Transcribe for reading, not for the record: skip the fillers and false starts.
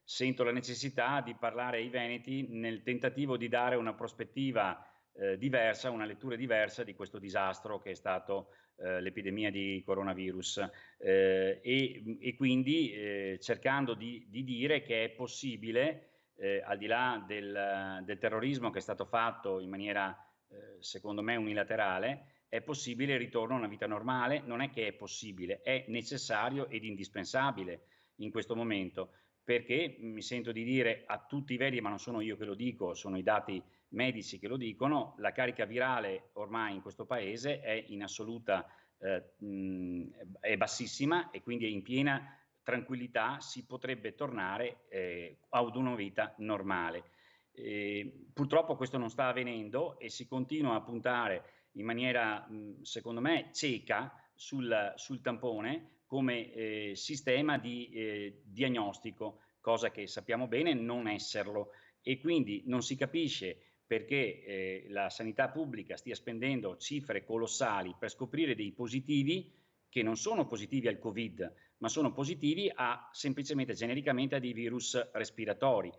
sento la necessità di parlare ai veneti nel tentativo di dare una prospettiva diversa, una lettura diversa di questo disastro che è stato l'epidemia di coronavirus e quindi cercando di dire che è possibile, al di là del terrorismo che è stato fatto in maniera secondo me unilaterale, è possibile il ritorno a una vita normale, non è che è possibile, è necessario ed indispensabile in questo momento, perché mi sento di dire a tutti i veri, ma non sono io che lo dico, sono i dati medici che lo dicono, la carica virale ormai in questo paese è in assoluta, è bassissima e quindi è in piena tranquillità si potrebbe tornare ad una vita normale. Purtroppo questo non sta avvenendo e si continua a puntare in maniera, secondo me, cieca sul tampone come sistema di diagnostico, cosa che sappiamo bene non esserlo e quindi non si capisce perché la sanità pubblica stia spendendo cifre colossali per scoprire dei positivi che non sono positivi al Covid, ma sono positivi semplicemente genericamente a dei virus respiratori.